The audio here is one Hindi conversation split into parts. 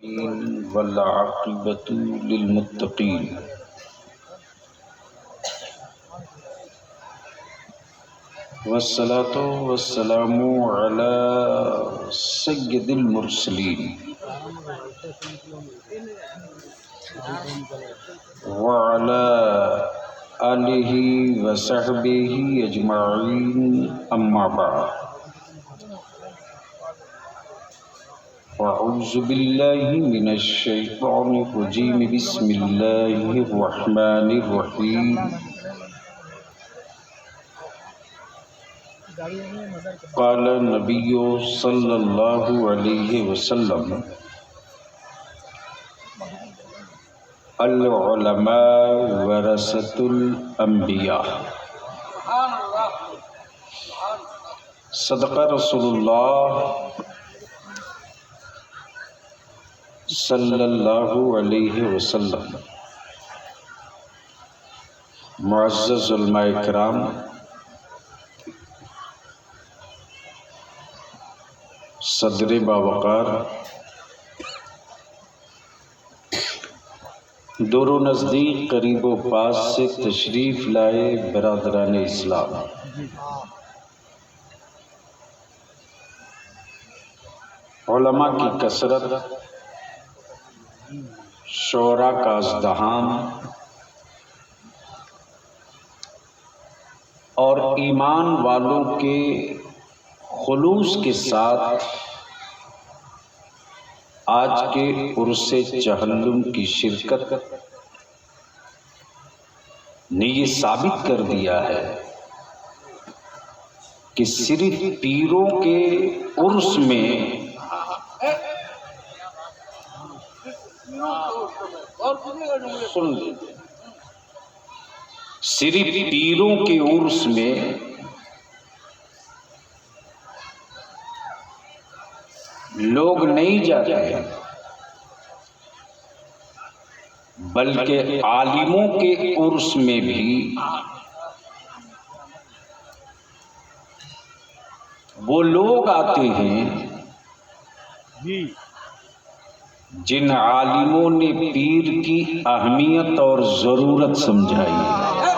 वल्आक़िबतु लिल्मुत्तक़ीन वस्सलातु वस्सलामु अला सय्यिदिल मुरसलीन व अला आलिहि व सहबिहि अजमाईन अम्मा बाद। अऊज़ु बिल्लाहि मिनश शैतानिर रजीम बिस्मिल्लाहिर रहमानिर रहीम। क़ाल नबिय्यु सल्लल्लाहु अलैहि वसल्लम अल उलमा वरसतुल अंबिया। सदक़ रसूलुल्लाह सल्लल्लाहु अलैहि वसल्लम। मुअज़्ज़ज़ उलमाए किराम, सदर बावकार, दूर नज़दीक करीब व पास से तशरीफ़ लाए बरादरान इस्लाम, उलमा की कसरत, शोरा का अज़दहाम और ईमान वालों के खुलूस के साथ आज के उर्से चहल्लुम की शिरकत ने ये साबित कर दिया है कि सिर्फ पीरों के उर्स में सुन लीजिए, सिर्फ पीरों के उर्स में लोग नहीं जाते, बल्कि आलिमों के उर्स में भी वो लोग आते हैं जिन आलिमों ने पीर की अहमियत और ज़रूरत समझाई है।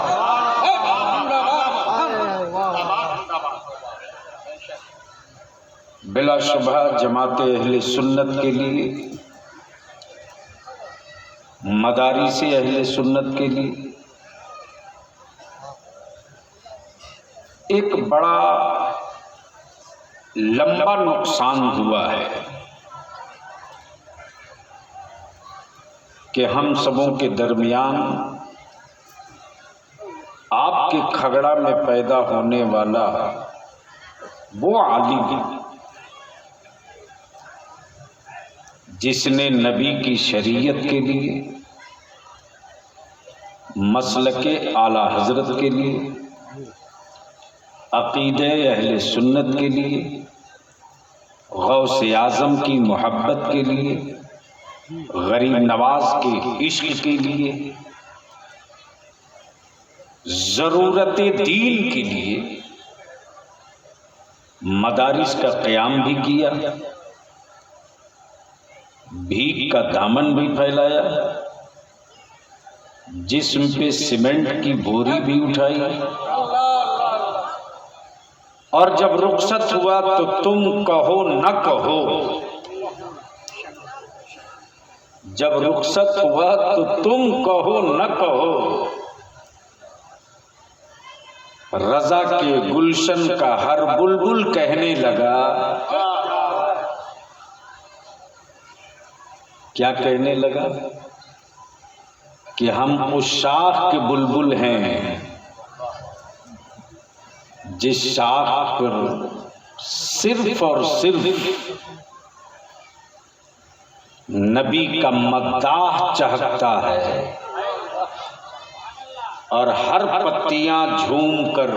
बिलाशुबहा जमात अहले सुन्नत के लिए, मदारिस अहले सुन्नत के लिए एक बड़ा लंबा नुकसान हुआ है कि हम सबों के दरमियान आपके खगड़ा में पैदा होने वाला वो आलिम जिसने नबी की शरीयत के लिए, मसलके आला हजरत के लिए, अक़ीदे अहले सुन्नत के लिए, गौसे आज़म की मोहब्बत के लिए, गरीब नवाज के इश्क के लिए, ज़रूरत दीन के लिए मदारिस का क़याम भी किया, भीख का दामन भी फैलाया, जिस्म पे सीमेंट की बोरी भी उठाई, और जब रुखसत हुआ तो तुम कहो न कहो, जब रुखसत हुआ तो तुम कहो न कहो, रज़ा के गुलशन का हर बुलबुल कहने लगा। क्या कहने लगा? कि हम उस शाख के बुलबुल हैं जिस शाख पर सिर्फ और सिर्फ नबी का मद्दाह चहकता है और हर पत्तियां झूम कर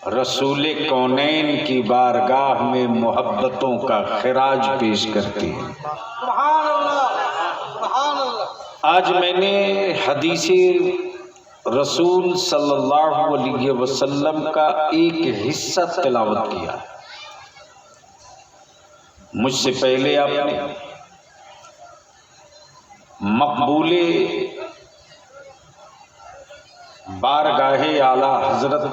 रसूले कौनैन की बारगाह में मोहब्बतों का खिराज पेश करती है। आज मैंने हदीसे रसूल सल्लल्लाहु अलैहि वसल्लम का एक हिस्सा तिलावत किया। मुझसे पहले आपने मकबूले बारगाहे आला हजरत,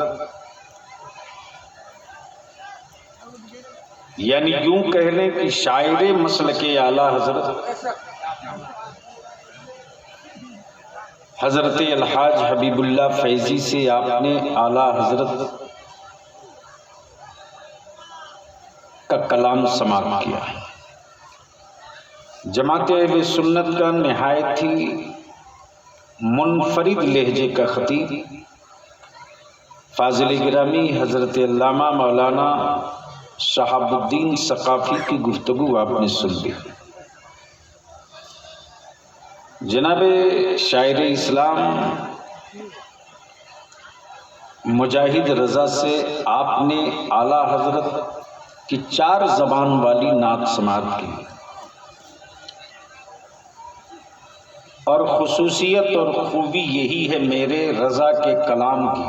यानी यूं कह लें कि शायरे मसलके आला हजरत हजरत अलहाज हबीबुल्लाह फैजी से आपने आला हजरत का कलाम समाप्त किया। जमात अहले सुन्नत का निहायत ही मुनफरिद लहजे का खतीब फाजिल गिरामी हजरत अल्लामा मौलाना शहाबुद्दीन सकाफी की गुफ्तगू आपने सुन ली। जनाबे शायर इस्लाम मुजाहिद रज़ा से आपने आला हजरत की 4 ज़बान वाली नात समाअत की और खुसूसियत और खूबी यही है मेरे रज़ा के कलाम की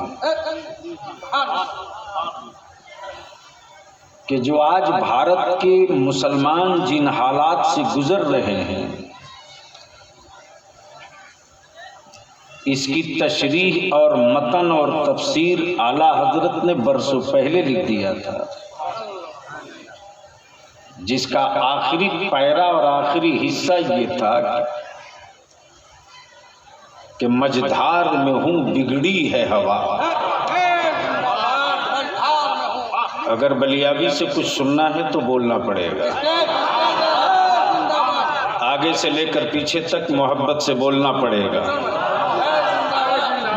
कि जो आज भारत के मुसलमान जिन हालात से गुजर रहे हैं इसकी तशरीह और मतन और तफसीर आला हजरत ने बरसों पहले लिख दिया था, जिसका आखिरी पैरा और आखिरी हिस्सा ये था कि मझधार में हूं बिगड़ी है हवा। अगर बलियाबी से कुछ सुनना है तो बोलना पड़ेगा, आगे से लेकर पीछे तक मोहब्बत से बोलना पड़ेगा।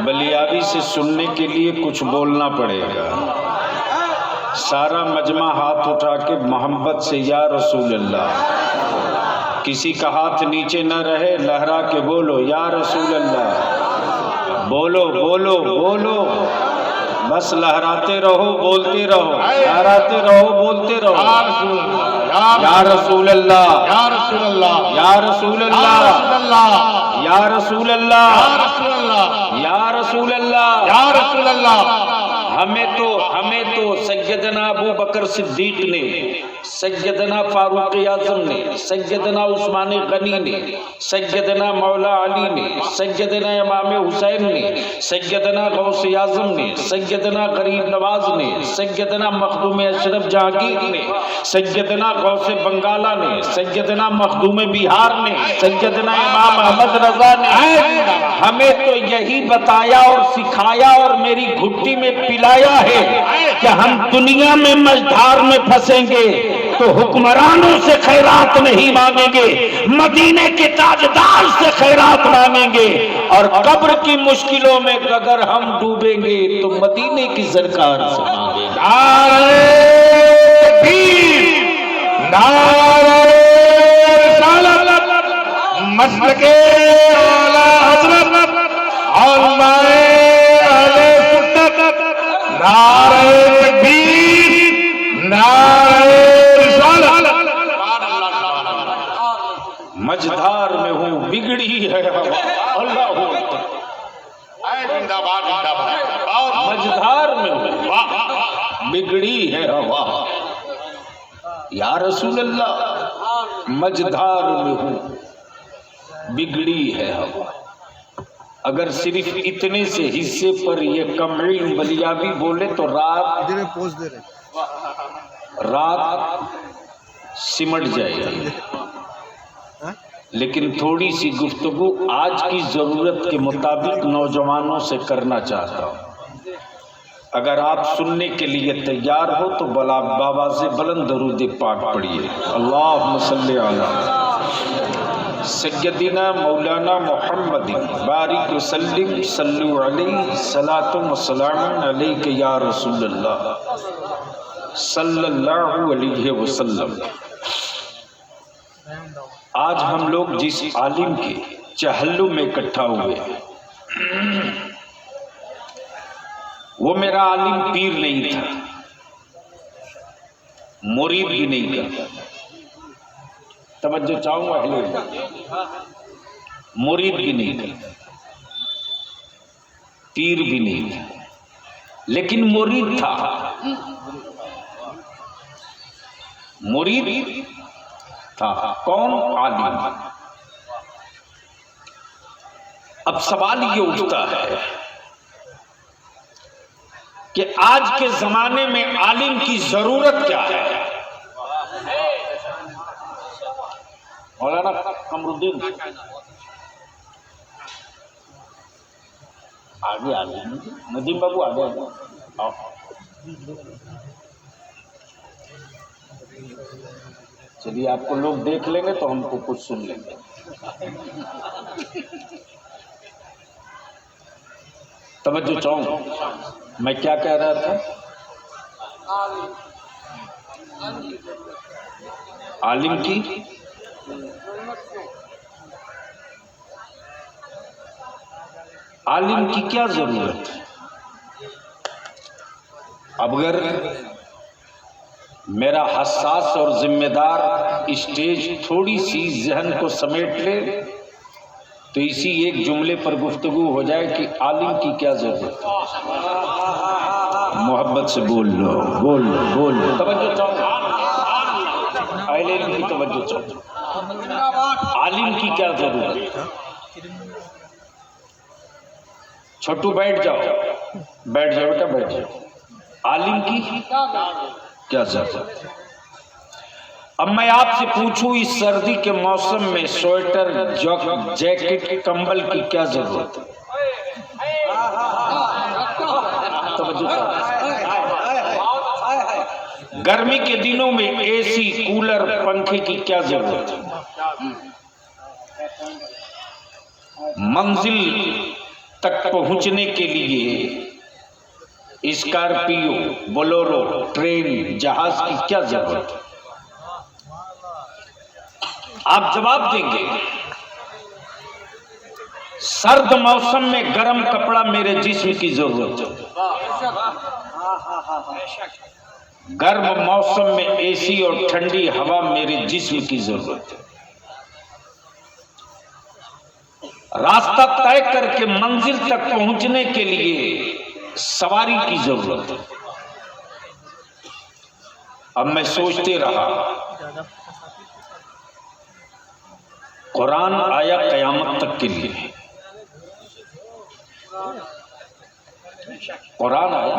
बलियाबी से सुनने के लिए कुछ बोलना पड़ेगा। सारा मजमा हाथ उठा के मोहब्बत से या रसूल अल्लाह, किसी का हाथ नीचे न रहे, लहरा के बोलो या रसूल अल्लाह, बोलो बोलो बोलो, बस लहराते रहो, बोलते रहो, लहराते रहो, बोलते रहो, या रसूल अल्लाह, या रसूल अल्लाह, या रसूल अल्लाह, या रसूल अल्लाह, या रसूल अल्लाह, या रसूल अल्लाह। हमें तो सैयदना अबू बकर सिद्दीक ने, सैयदना फारूक आज़म ने, सैयदना उस्मान गनी ने, सैयदना मौला अली ने, सैयदना इमाम हुसैन ने, सैयदना गौसे आज़म ने, सैयदना गरीब नवाज ने, सैयदना मखदूम अशरफ जहांगीर ने, सैयदना गौसे बंगाला ने, सैयदना मखदूम बिहार ने, सैयदना इमाम अहमद रजा ने हमें तो यही बताया और सिखाया और मेरी घुट्टी में पिलाया है कि हम दुनिया में मझधार में फंसेंगे तो हुक्मरानों से खैरात नहीं मांगेंगे, मदीने के ताजदार से खैरात मांगेंगे, और कब्र की मुश्किलों में अगर हम डूबेंगे तो मदीने की सरकार से मांगेंगे। मसलके आला हज़रत और नारे तकबीर, नारे रिसालत। मझधार में हूँ बिगड़ी है हवा, अल्लाह जिंदाबाद जिंदाबाद। मझधार में हूँ बिगड़ी है हवा, या रसूल अल्लाह, मझधार में हूँ बिगड़ी है हवा। अगर सिर्फ इतने से हिस्से पर ये कमल बलियाबी बोले तो रात सिमट जाएगी, लेकिन थोड़ी सी गुफ्तगू आज की जरूरत के मुताबिक नौजवानों से करना चाहता हूँ। अगर आप सुनने के लिए तैयार हो तो बाबा से बुलंद दरूद पाक पढ़िए। अल्लाहुम्मा सल्ली अला सय्यदिना मौलाना मुहम्मद बारिक वसल्लिम सल्लु अलैहि सलातुम व सलामुन अलैका या रसूल अल्लाह सल्लल्लाहु अलैहि वसल्लम। आज हम लोग जिस आलिम के चहल्लू में इकट्ठा हुए वो मेरा आलिम पीर नहीं था, मुरीद भी नहीं था। तवज्जो चाहूंगा, मुरीद भी नहीं था, पीर भी नहीं था, लेकिन मुरीद था। मुरीद था। कौन? आलिम। अब सवाल ये उठता है कि आज के जमाने में आलिम की जरूरत क्या है? मौलाना कमरुद्दीन आगे नदीम बाबू आगे आओ। चलिए, आपको लोग देख लेंगे तो हमको कुछ सुन लेंगे। तवज्जो चाहूं, मैं क्या कह रहा था? आलिम की क्या जरूरत है? अब अगर मेरा हसास और जिम्मेदार स्टेज थोड़ी सी जहन को समेट ले तो इसी एक जुमले पर गुफ्तगू हो जाए कि आलिम की क्या जरूरत है। मोहब्बत से बोल लो, बोल लो, बोल लो। तवज्जो चाहो, अहले इल्म की तवज्जो चाहो। आलिम की क्या जरूरत है? छोटू बैठ जाओ, बैठ जाओ बेटा, बैठ जाओ। आलिम की क्या जरूरत है? अब मैं आपसे पूछूं, इस सर्दी के मौसम में स्वेटर, जैकेट, कंबल की क्या जरूरत है? गर्मी के दिनों में एसी, कूलर, पंखे की क्या जरूरत है? मंजिल तक पहुंचने के लिए स्कॉर्पियो, बोलेरो, ट्रेन, जहाज की क्या जरूरत है? आप जवाब देंगे, सर्द मौसम में गर्म कपड़ा मेरे जिस्म की जरूरत है, गर्म मौसम में एसी और ठंडी हवा मेरे जिस्म की जरूरत है, रास्ता तय करके मंजिल तक पहुंचने के लिए सवारी की जरूरत है। अब मैं सोचते रहा, कुरान आया कयामत तक के लिए, कुरान आया,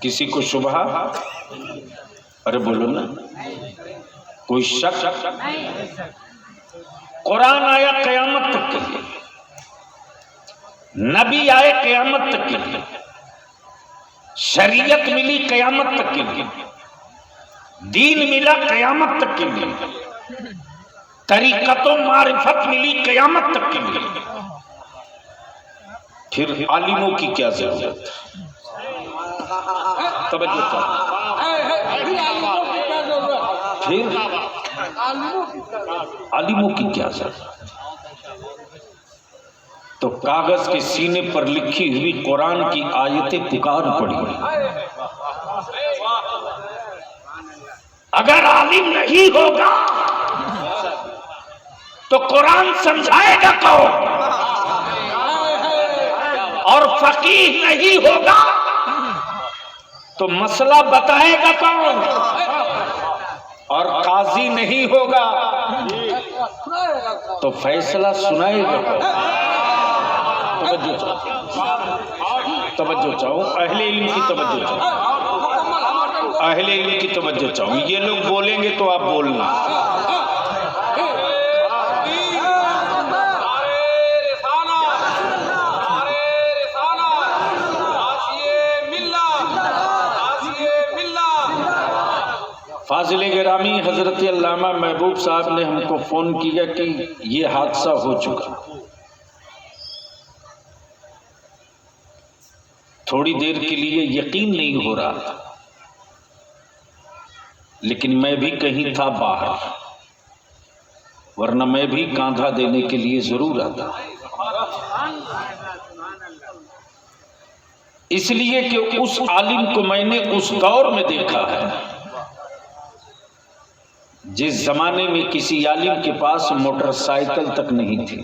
किसी को शुबहा? अरे बोलो ना, कोई शक? कुरान आया कयामत तक के लिए, नबी आए कयामत तक के लिए, शरीयत मिली कयामत तक के लिए, दीन मिला कयामत तक के लिए, तरीक़तो मारिफत मिली कयामत तक के लिए। फिर आलिमों की क्या जरूरत? तवज्जो करो। फिर आलिमों की क्या जरूरत? तो कागज के सीने पर लिखी हुई कुरान की आयतें पुकार पड़ी। अगर आलिम नहीं होगा तो कुरान समझाएगा कौन? और फकीह नहीं होगा तो मसला बताएगा कौन? और काजी नहीं होगा तो फैसला सुनाएगा कौन? तवज्जो चाहो, अहले इल्म की तवज्जो चाहो, अहले इल्म की तवज्जो चाहो। ये लोग बोलेंगे तो आप बोलना। फाजिल गिरामी हजरत अल्लामा महबूब साहब ने हमको फोन किया कि ये हादसा हो चुका। थोड़ी देर के लिए यकीन नहीं हो रहा था, लेकिन मैं भी कहीं था बाहर, वरना मैं भी कांधा देने के लिए जरूर आता। इसलिए कि उस आलिम को मैंने उस दौर में देखा है जिस जमाने में किसी आलिम के पास मोटरसाइकिल तक नहीं थी,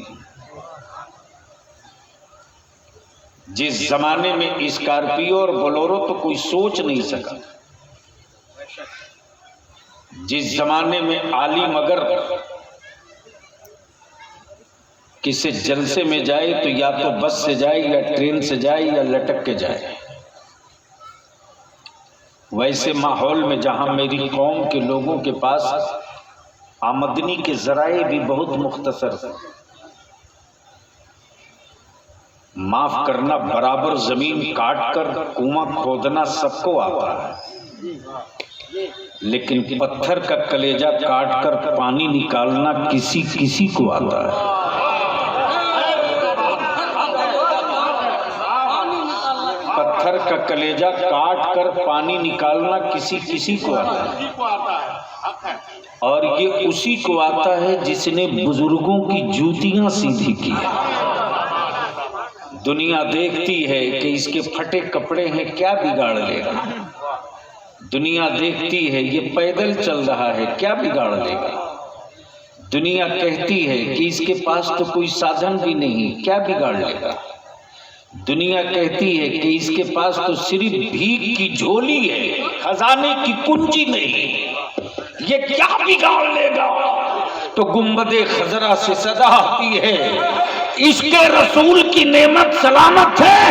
जिस जमाने में स्कॉर्पियो और बोलेरो तो कोई सोच नहीं सका, जिस जमाने में आलिम अगर किसी जलसे में जाए तो या तो बस से जाए या ट्रेन से जाए या लटक के जाए, वैसे माहौल में जहां मेरी कौम के लोगों के पास आमदनी के जराए भी बहुत मुख्तसर हैं, माफ करना, बराबर जमीन काट कर कुआं खोदना सबको आता है, लेकिन पत्थर का कलेजा काट कर पानी निकालना किसी किसी को आता है। पत्थर का कलेजा काट कर पानी निकालना किसी किसी को आता है, और ये उसी को आता है जिसने बुजुर्गों की जूतियां सीधी की है। दुनिया देखती है कि इसके फटे कपड़े हैं, क्या बिगाड़ लेगा। दुनिया देखती है ये पैदल चल रहा है, क्या बिगाड़ लेगा। दुनिया कहती है कि इसके पास तो कोई साधन भी नहीं, क्या बिगाड़ लेगा। दुनिया कहती है कि इसके पास तो सिर्फ भीख की झोली है, खजाने की कुंजी नहीं, ये क्या बिगाड़ लेगा। तो गुंबदे खजरा से सदा आती है, इसके रसूल की नेमत सलामत है,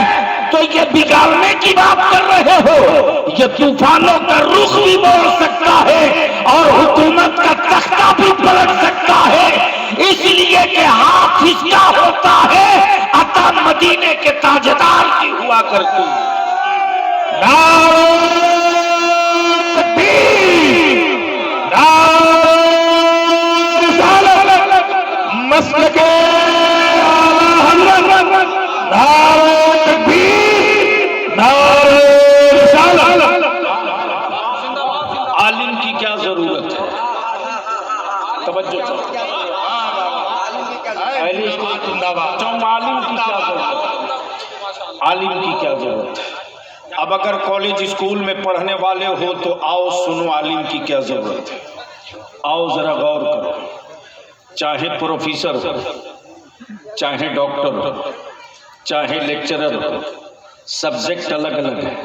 तो ये बिगाड़ने की बात कर रहे हो। ये तूफानों का रुख भी मोड़ सकता है और हुकूमत का तख्ता भी पलट सकता है, इसलिए कि हाथ इसका होता है अता मदीने के ताजदार की हुआ करती। आलिम की क्या जरूरत है, तवज्जो आलिम की क्या जरूरत है, आलिम की क्या जरूरत है। अब अगर कॉलेज स्कूल में पढ़ने वाले हो तो आओ सुनो आलिम की क्या जरूरत है। आओ जरा गौर करो, चाहे प्रोफेसर हो, चाहे डॉक्टर हो, चाहे लेक्चरर हो, सब्जेक्ट अलग अलग है।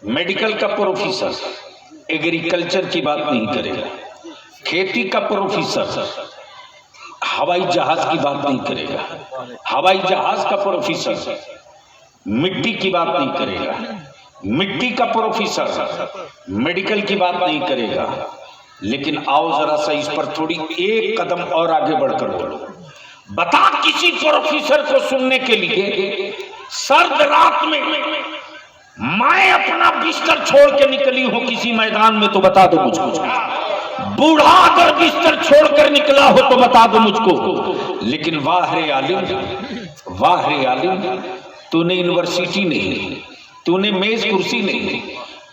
मेडिकल का प्रोफेसर एग्रीकल्चर की बात नहीं करेगा, खेती का प्रोफेसर हवाई जहाज की बात नहीं करेगा, हवाई जहाज का प्रोफेसर मिट्टी की बात नहीं करेगा, मिट्टी का प्रोफेसर मेडिकल की बात नहीं करेगा। लेकिन आओ जरा सा इस पर थोड़ी एक कदम और आगे बढ़कर बोलो। बता किसी प्रोफेसर को सुनने के लिए सर्द रात में मैं अपना बिस्तर छोड़ के निकली हूं किसी मैदान में, तो बता दो मुझको। बूढ़ा अगर बिस्तर छोड़कर निकला हो तो बता दो मुझको। लेकिन वाह रे आलिम, वाह रे आलिम, तूने यूनिवर्सिटी नहीं, तूने मेज कुर्सी नहीं,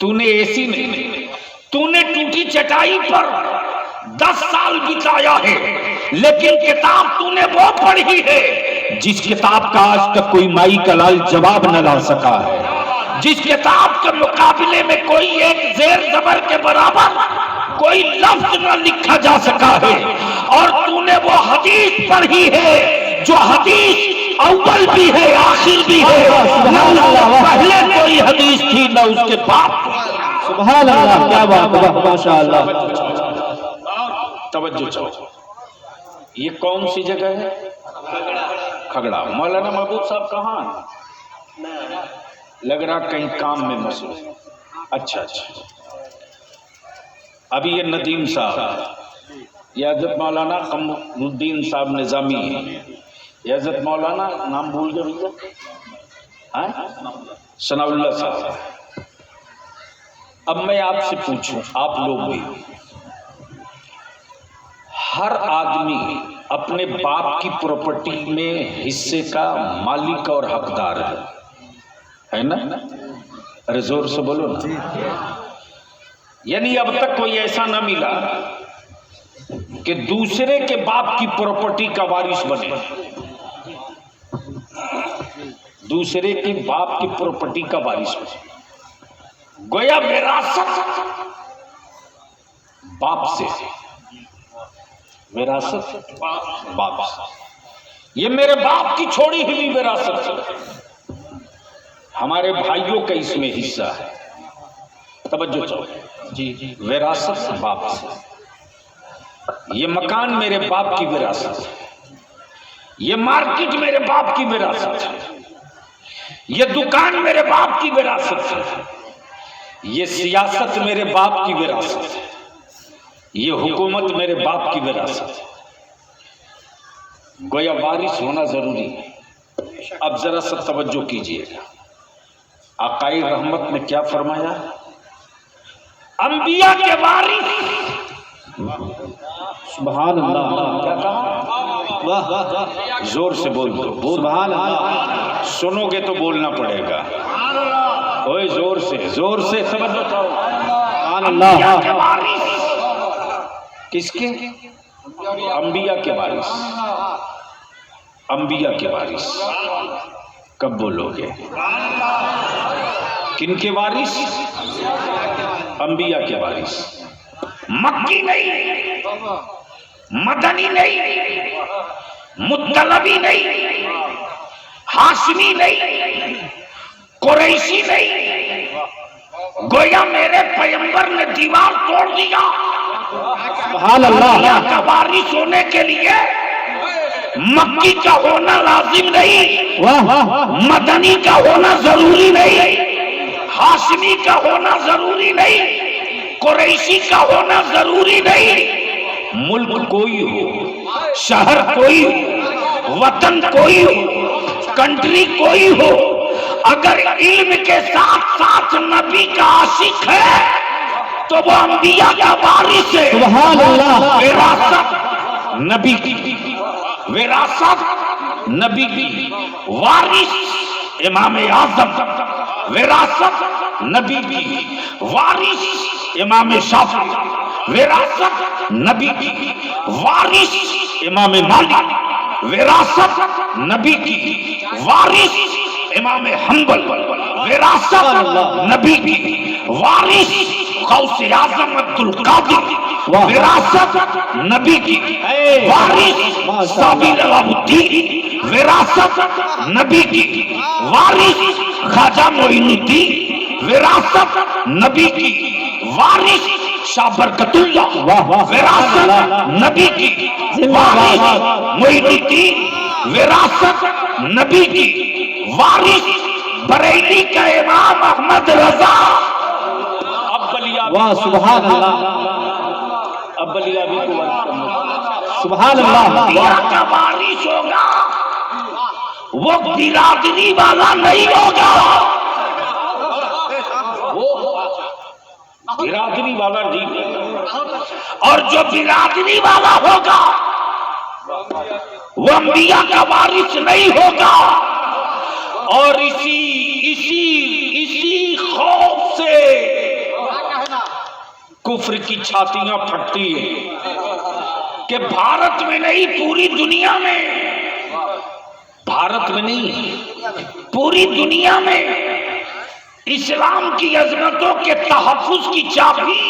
तूने एसी नहीं, तूने टूटी चटाई पर 10 साल बिताया है, लेकिन किताब तूने वो पढ़ी है जिस किताब का आज तक कोई माई का लाल जवाब न ला सका है, जिस किताब के मुकाबले में कोई एक जेर जबर के बराबर कोई लफ्ज न लिखा जा सका है। और तूने वो हदीस पढ़ी है जो हदीस अव्वल भी है आखिर भी है, न उससे पहले कोई हदीस थी न उसके बाद। सुभान अल्लाह, क्या बात है, माशाअल्लाह। तवज्जो चाहो, ये कौन सी जगह है? खगड़ा। मौलाना महबूब साहब कहाँ हैं? लग रहा कहीं काम में मसरूफ। अच्छा अच्छा। अभी ये नदीम साहब, ये हज़रत मौलाना कमरुद्दीन साहब निजामी है, ये हज़रत मौलाना नाम भूल गए भैया, सनाउल्लाह साहब। अब मैं आपसे पूछूं, आप लोग भी, हर आदमी अपने बाप की प्रॉपर्टी में हिस्से का मालिक और हकदार है ना? अरे जोर से बोलो ना। यानी अब तक कोई ऐसा ना मिला कि दूसरे के बाप की प्रॉपर्टी का वारिस बने, दूसरे के बाप की प्रॉपर्टी का वारिस बने। गोया विरासत बाप से, विरासत बाप से। ये मेरे बाप की छोड़ी हुई विरासत है, हमारे भाइयों का इसमें हिस्सा है। तवज्जो चाहो जी। विरासत बाप से, ये मकान मेरे बाप की विरासत है, ये मार्केट मेरे बाप की विरासत है, ये दुकान मेरे बाप की विरासत है, ये सियासत मेरे बाप की विरासत है, ये हुकूमत मेरे बाप की विरासत है। गोया वारिस होना जरूरी है। अब जरा सा तवज्जो कीजिएगा, आकाई रहमत ने क्या फरमाया? अंबिया के वारिस। सुभान अल्लाह। क्या कहा? वाह, जोर से बोल दो। सुभान अल्लाह। सुनोगे तो बोलना पड़ेगा। ओए जोर से तवज्जो करो। सुभान अंबिया के अल्लाह। वारिस। किसके? अंबिया के वारिस। अंबिया के वारिस कब बोलोगे? किनके वारिस? अंबिया के वारिस। मक्की नहीं, मदनी नहीं, मुत्तलबी नहीं, हाशमी नहीं, कुरैशी नहीं। गोया मेरे पैगंबर ने दीवार तोड़ दिया। सुभान अल्लाह। का वारिस होने के लिए मक्की का होना लाजिम नहीं, वाह, मदनी का होना जरूरी नहीं, हाशमी का होना जरूरी नहीं, कुरैशी का होना जरूरी नहीं। मुल्क कोई हो, शहर कोई हो, वतन कोई हो, कंट्री कोई हो, अगर इल्म के साथ साथ नबी का आशिक है तो वो अंबिया का वारिस है। सुभान अल्लाह। विरासत नबी की, विरासत नबी की, वारिस इमाम आजम, विरासत नबी की, वारिस इमाम शाफी, विरासत नबी की, वारिस इमाम मालिक, विरासत नबी की, वारिस इमाम हम्बल, विरासत नबी की, वारिस गौसे आजम अब्दुल कादिर, विरासत नबी की, वारिस साबिर अलाउद्दीन, विरासत नबी की, वारिस ख्वाजा मोइनुद्दीन, विरासत नबी की, वारिस शाह बरकतुल्लाह, विरासत नबी की, वारिस मोइनुद्दीन, विरासत नबी की, वारिस बरेली का इमाम अहमद रजा। वाह, सुभान अल्लाह। अब बलिया भी को वारिस करना। सुभान अल्लाह। अंबिया का वारिस होगा, वो बिरादरी वाला नहीं होगा, वो बिरादरी वाला नहीं होगा। और जो बिरादरी वाला होगा वो अंबिया का वारिस नहीं होगा। और इसी इसी इसी खौफ से कुफ्र की छातियां फटती है कि भारत में नहीं, पूरी दुनिया में, भारत में नहीं पूरी दुनिया में इस्लाम की अजमतों के तहफ्फुज की चाबी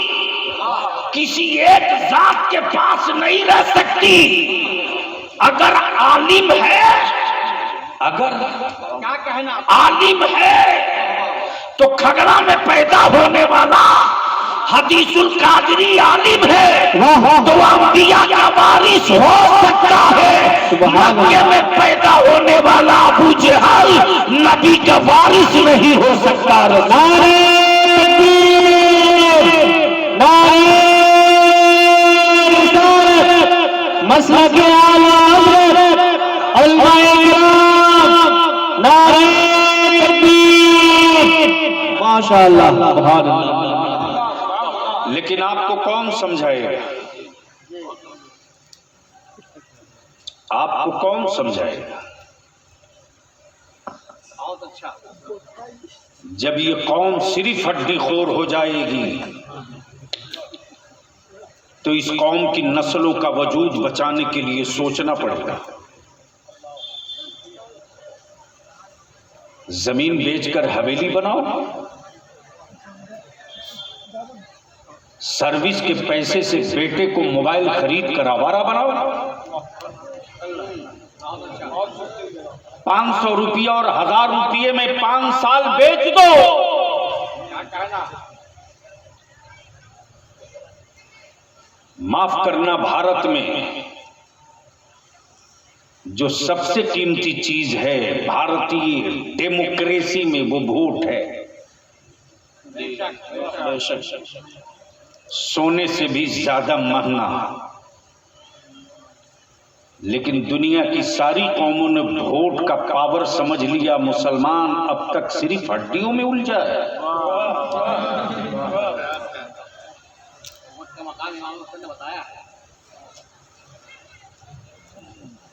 किसी एक जात के पास नहीं रह सकती। अगर आलिम है, अगर आलिम है तो खगड़ा में पैदा होने वाला हदीसुल कादरी आलिम है, तो अंबिया का वारिस हो सकता है। मक्के में पैदा होने वाला अबू जहल नबी का वारिस नहीं हो सकता। नारे तकबीर, नारे रिसालत, मसलक आला हज़रत, उलमाए किराम, नारे तकबीर। माशाअल्लाह, सुभान अल्लाह। लेकिन आपको कौन समझाएगा? आपको कौन समझाएगा? जब ये कौम सिर्फ हड्डी खोर हो जाएगी तो इस कौम की नस्लों का वजूद बचाने के लिए सोचना पड़ेगा। जमीन बेचकर हवेली बनाओ, सर्विस के पैसे से बेटे को मोबाइल खरीद कर आवारा बनाओ, 500 रुपया और 1000 रुपये में 5 साल बेच दो। माफ करना, भारत में जो सबसे कीमती चीज है भारतीय डेमोक्रेसी में, वो वोट है। सोने से भी ज्यादा महंगा। लेकिन दुनिया की सारी कौमों ने वोट का पावर समझ लिया, मुसलमान अब तक सिर्फ हड्डियों में उलझा है।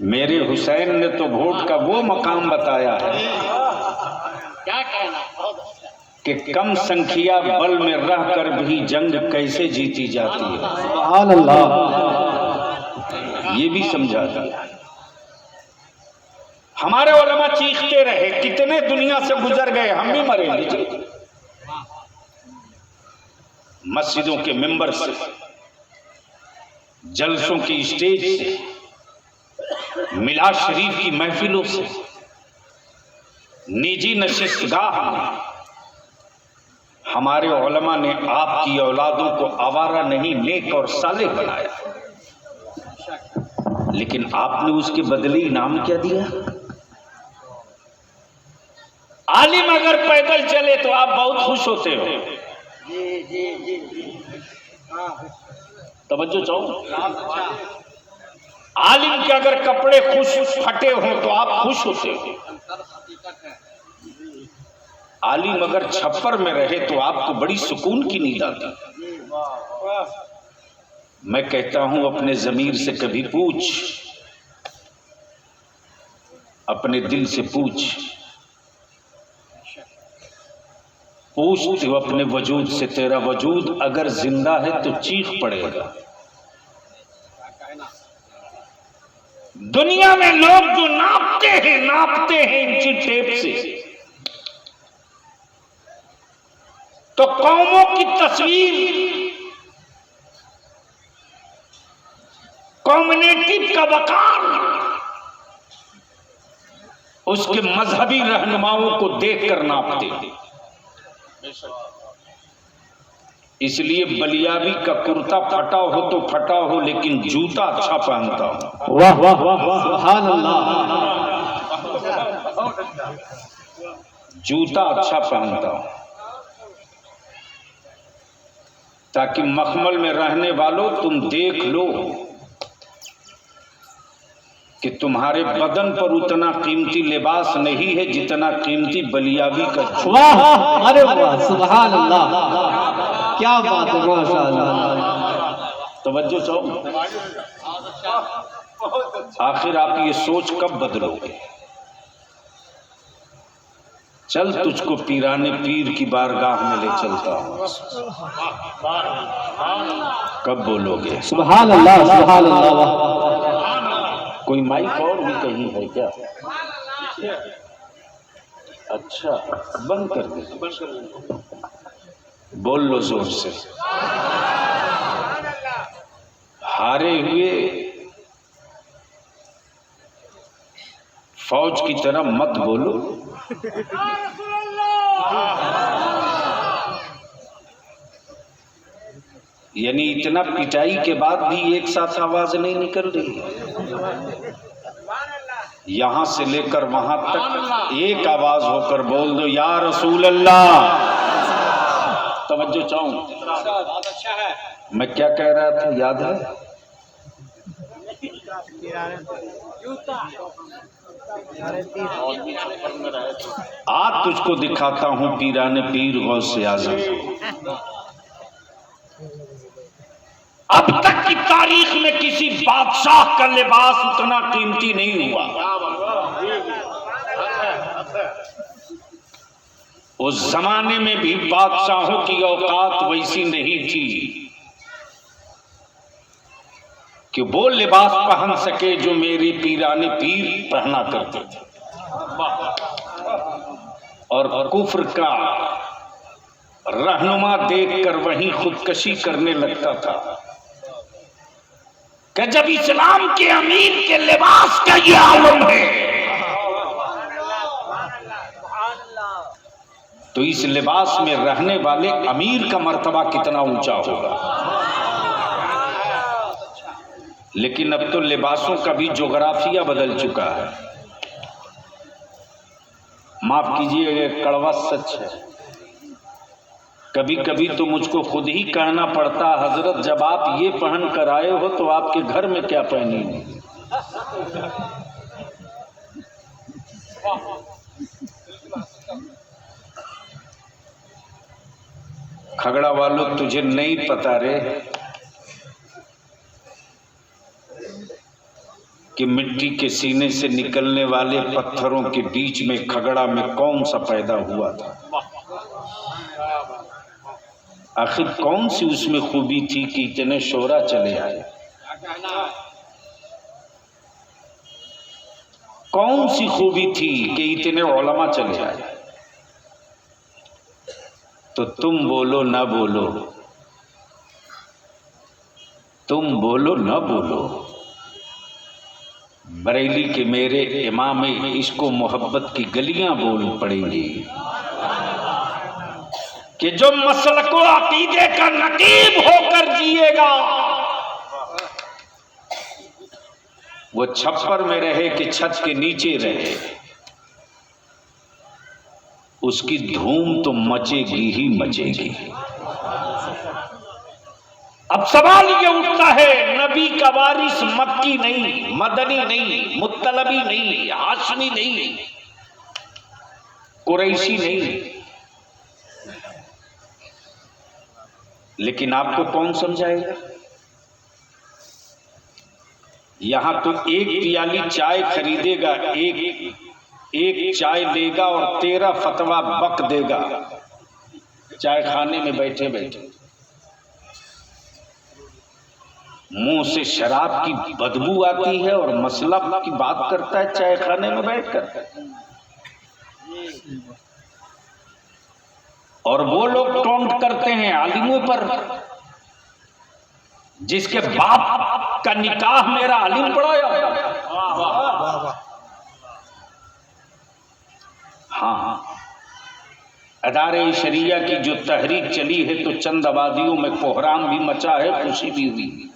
मेरे हुसैन ने तो वोट का वो मकाम बताया है क्या कहना, कि कम संख्या बल में रहकर भी जंग कैसे जीती जाती है, सुभान अल्लाह। ये भी समझा दिया। हमारे उलमा चीखते रहे, कितने दुनिया से गुजर गए, हम भी मरेंगे। मस्जिदों के मिंबर से, जलसों की स्टेज से, मिलाद शरीफ की महफिलों से, निजी नशिस्तगाह में हमारे उलमा ने आपकी औलादों को आवारा नहीं, नेक और सालेह बनाया। लेकिन आपने उसके बदले इनाम क्या दिया? आलिम अगर पैदल चले तो आप बहुत खुश होते हो। तवज्जो चाहो। आलिम के अगर कपड़े खुश फटे हो तो आप खुश होते हो। आलिम अगर छप्पर में रहे तो आपको बड़ी सुकून की नींद आती। मैं कहता हूं अपने ज़मीर से कभी पूछ, अपने दिल से पूछ तो अपने वजूद से, तेरा वजूद अगर जिंदा है तो चीख पड़ेगा। दुनिया में लोग जो नापते हैं इंची टेप से, तो कौमों की तस्वीर, कम्युनिटी का वकार उसके मजहबी रहनुमाओं को देखकर नापते। इसलिए बलियाबी का कुर्ता फटा हो तो फटा हो, लेकिन जूता अच्छा पहनता हूं। वाह वाह वाह वाह, सुभान अल्लाह। जूता अच्छा पहनता हूं ताकि मखमल में रहने वालों तुम देख लो कि तुम्हारे बदन पर उतना कीमती लिबास नहीं है जितना कीमती बलियाबी का जूता। वाह, अरे वाह, सुभान अल्लाह, क्या बात है, माशाअल्लाह। तवज्जो चाहो। आखिर आप ये सोच कब बदलोगे? चल तुझको पीराने पीर की बारगाह में ले चलता हूं, कब बोलोगे? सुभान अल्लाह, सुभान अल्लाह। कोई माइक और भी कहीं है क्या? अच्छा, बंद कर दे, बोल लो जोर से। हारे हुए फौज की तरह मत बोलो। यानी इतना पिटाई के बाद भी एक साथ आवाज नहीं निकल रही है। यहां से लेकर वहां तक एक आवाज होकर बोल दो, या रसूल अल्लाह। तवज्जो चाहूं, मैं क्या कह रहा था याद है? आज तुझको दिखाता हूं पीराने पीर गौसे आज़म। अब तक की तारीख में किसी बादशाह का लिबास उतना कीमती नहीं हुआ। उस जमाने में भी बादशाहों की औकात वैसी नहीं थी कि वो लिबास पहन सके जो मेरे पीराने पीर पहना करते थे। और कुफ्र का रहनुमा देखकर वहीं खुदकशी करने लगता था कि जब इस्लाम के अमीर के लिबास का ये आलम है तो इस लिबास में रहने वाले अमीर का मर्तबा कितना ऊंचा होगा। लेकिन अब तो लिबासों का भी जोग्राफिया बदल चुका है। माफ कीजिए, कड़वा सच है। कभी कभी तो मुझको खुद ही कहना पड़ता, हजरत जब आप ये पहन कर आए हो तो आपके घर में क्या पहनेंगे। खगड़ा वालों, तुझे नहीं पता रे कि मिट्टी के सीने से निकलने वाले पत्थरों के बीच में खगड़ा में कौन सा पैदा हुआ था। आखिर कौन सी उसमें खूबी थी कि इतने शोरा चले आए। कौन सी खूबी थी कि इतने उलमा चले आए। तो तुम बोलो ना बोलो, तुम बोलो ना बोलो, बरेली के मेरे इमाम इसको मोहब्बत की गलियां बोल पड़ेंगी कि जो मसलको अकीदे का नकीब होकर जिएगा वो छप्पर में रहे कि छत के नीचे रहे, उसकी धूम तो मचेगी ही मचेगी। अब सवाल ये उठता है, नबी का वारिस मक्की नहीं, मदनी नहीं, मुत्तलबी नहीं, हाशमी नहीं, कुरैशी नहीं, लेकिन आपको कौन समझाएगा। यहां तो एक प्याली चाय खरीदेगा, एक चाय लेगा और 13 फतवा बक देगा चाय खाने में बैठे बैठे। मुंह से शराब की बदबू आती है और मसला की बात करता है चाय खाने में बैठकर। और वो लोग टोंट करते हैं आलिमों पर, जिसके बाप का निकाह मेरा आलिम पढ़ाया। हाँ, अदारे शरिया की जो तहरीक चली है तो चंद आबादियों में कोहराम भी मचा है, खुशी भी हुई।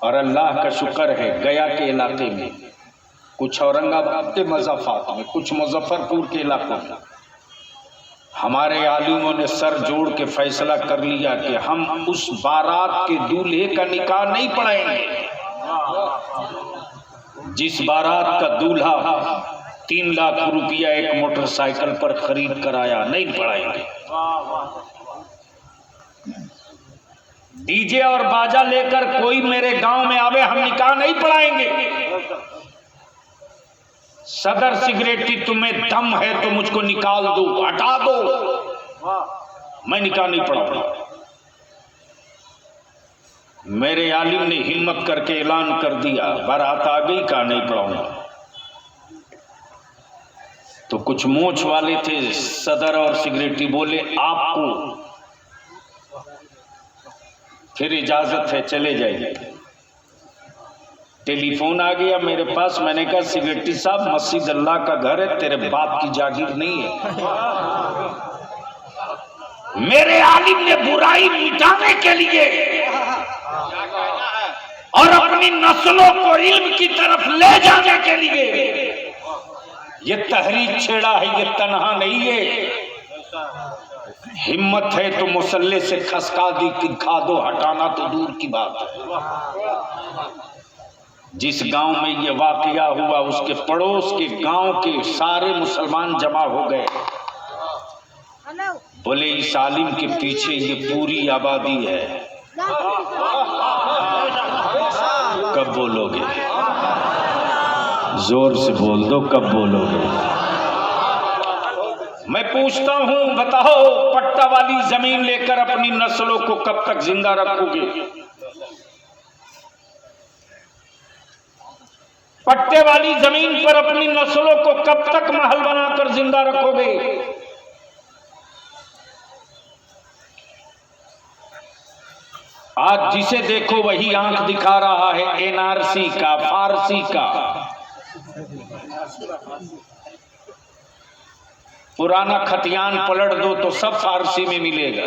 और अल्लाह का शुक्र है, गया के इलाके में, कुछ औरंगाबाद के मज़ाफात में, कुछ मुजफ्फरपुर के इलाकों में हमारे आलिमों ने सर जोड़ के फैसला कर लिया कि हम उस बारात के दूल्हे का निकाह नहीं पढ़ाएंगे जिस बारात का दूल्हा 3 लाख रुपया एक मोटरसाइकिल पर खरीद कर आया। नहीं पढ़ाएंगे। डीजे और बाजा लेकर कोई मेरे गांव में आवे, हम निकाह नहीं पढ़ाएंगे। सदर सिगरेटी, तुम्हें दम है तो मुझको निकाल दो, हटा दो, मैं निकाह नहीं पढ़ाऊंगा। मेरे आलिम ने हिम्मत करके ऐलान कर दिया, बारात आ गई, का नहीं पढ़ाऊंगा। तो कुछ मोछ वाले थे सदर और सिगरेटी, बोले आपको फिर इजाजत है, चले जाइए। टेलीफोन आ गया मेरे पास, मैंने कहा सिगरेटी साहब, मस्जिद अल्लाह का घर है, तेरे बाप की जागीर नहीं है। मेरे आलिम ने बुराई मिटाने के लिए और अपनी नस्लों को इल्म की तरफ ले जाने के लिए ये तहरीक छेड़ा है, ये तनहा नहीं है। हिम्मत है तो मुसल्ले से खसका दी कि खा दो, हटाना तो दूर की बात है। जिस गांव में ये वाकया हुआ उसके पड़ोस के गांव के सारे मुसलमान जमा हो गए, बोले इस आलिम के पीछे ये पूरी आबादी है। कब बोलोगे? जोर से बोल दो, कब बोलोगे? मैं पूछता हूं, बताओ, पट्टा वाली जमीन लेकर अपनी नस्लों को कब तक जिंदा रखोगे? पट्टे वाली जमीन पर अपनी नस्लों को कब तक महल बनाकर जिंदा रखोगे? आज जिसे देखो वही आंख दिखा रहा है एनआरसी का, फारसी का। पुराना खतियान पलट दो तो सब फारसी में मिलेगा।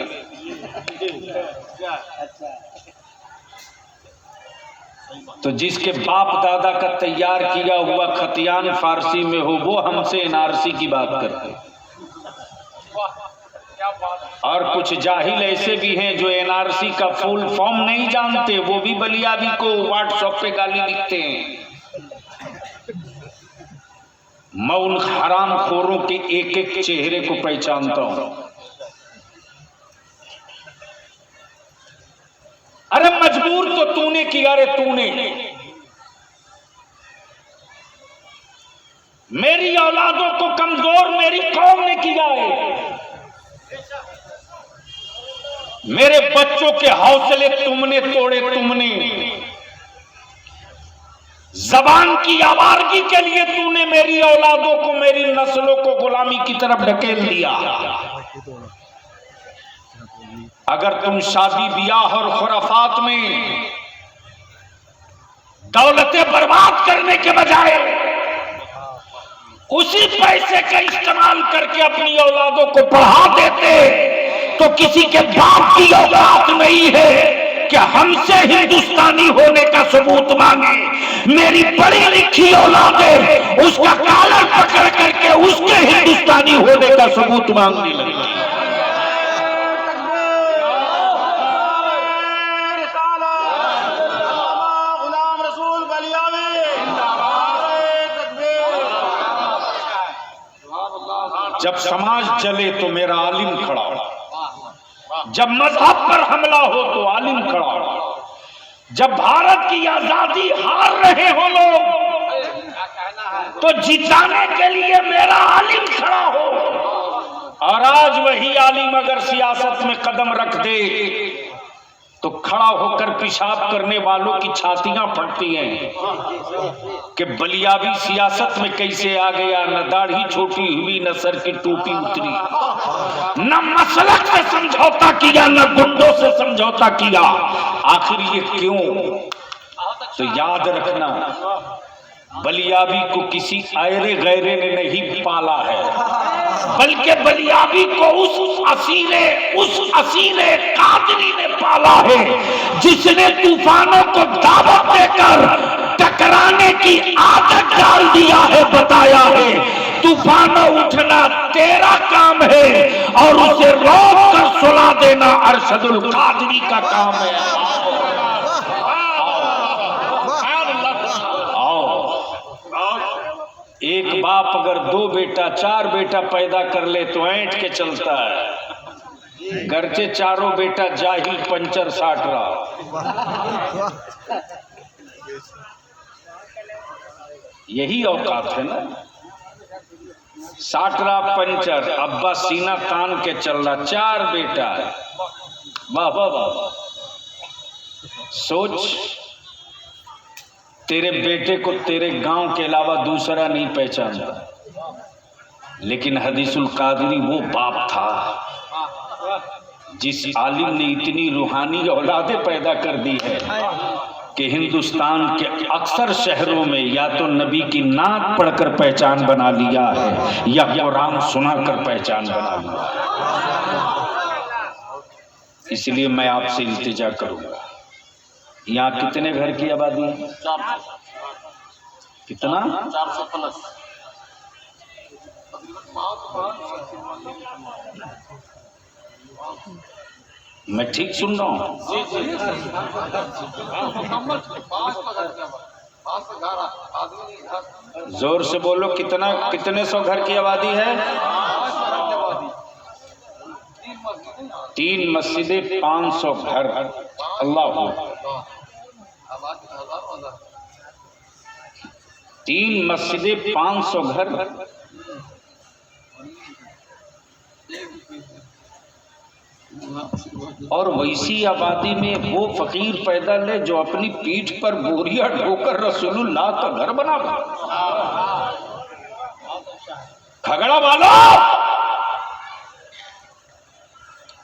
तो जिसके बाप दादा का तैयार किया हुआ खतियान फारसी में हो वो हमसे एनआरसी की बात करते। और कुछ जाहिल ऐसे भी हैं जो एनआरसी का फुल फॉर्म नहीं जानते, वो भी बलियाबी को व्हाट्सएप पे गाली लिखते हैं। मैं उन हराम खोरों के एक एक चेहरे को पहचानता हूं। अरे मजबूर तो तूने किया रे, तूने। मेरी औलादों को कमजोर मेरी कौम ने किया है। मेरे बच्चों के हौसले तुमने तोड़े, तुमने। जबान की आवारगी के लिए तूने मेरी औलादों को, मेरी नस्लों को गुलामी की तरफ ढकेल दिया। अगर तुम शादी ब्याह और खुराफात में दौलतें बर्बाद करने के बजाय उसी पैसे का इस्तेमाल करके अपनी औलादों को पढ़ा देते तो किसी के बाप की औलाद नहीं है कि हमसे हिंदुस्तानी होने का सबूत मांगे। मेरी पढ़ी लिखी औलाद है, उसका कॉलर पकड़ करके उसके हिंदुस्तानी होने का सबूत मांगने लगी। जब समाज चले तो मेरा आलिम खड़ा हो, जब मजहब पर हमला हो तो आलिम खड़ा हो, जब भारत की आजादी हार रहे हो लोग तो जिताने के लिए मेरा आलिम खड़ा हो। और आज वही आलिम अगर सियासत में कदम रख दे तो खड़ा होकर पेशाब करने वालों की छातियां फटती हैं कि बलियाबी सियासत में कैसे आ गया। न दाढ़ी छोटी हुई, न सर की टोपी उतरी, न मसलक से समझौता किया, न गुंडों से समझौता किया। आखिर ये क्यों? तो याद रखना, बलियाबी को किसी आयरे गैरे ने नहीं पाला है, बल्कि बलियाबी को उस असीले कादरी ने पाला है जिसने तूफानों को दावत देकर टकराने की आदत डाल दिया है। बताया है तूफानों उठना तेरा काम है और उसे रोक कर सुला देना अरशदुल कादरी का काम है। एक बाप अगर 2 बेटा 4 बेटा पैदा कर ले तो ऐंठ के चलता है, गरचे चारों बेटा जाहिल पंचर साट रहा। यही औकात है ना, साट रहा पंचर, अब्बा सीना तान के चल रहा, 4 बेटा है। वाह वाह वाह। सोच, तेरे बेटे को तेरे गांव के अलावा दूसरा नहीं पहचानता, लेकिन हदीसुल कादरी वो बाप था जिस आलिम ने इतनी रूहानी औलादें पैदा कर दी है कि हिंदुस्तान के अक्सर शहरों में या तो नबी की नात पढ़कर पहचान बना लिया है या कुरान सुनाकर पहचान बना लिया। इसलिए मैं आपसे इल्तिजा करूंगा, यहाँ कितने घर की आबादी है? कितना? 400 प्लस। मैं ठीक सुन रहा हूँ? जोर से बोलो, कितने 100 घर की आबादी है? 3 मस्जिदें, 500 घर। अल्लाह, 3 मस्जिदें, 500 घर। और वैसी आबादी में वो फकीर पैदा ले जो अपनी पीठ पर बोरिया ढोकर रसूलुल्लाह का घर बना। खगड़ा वालों,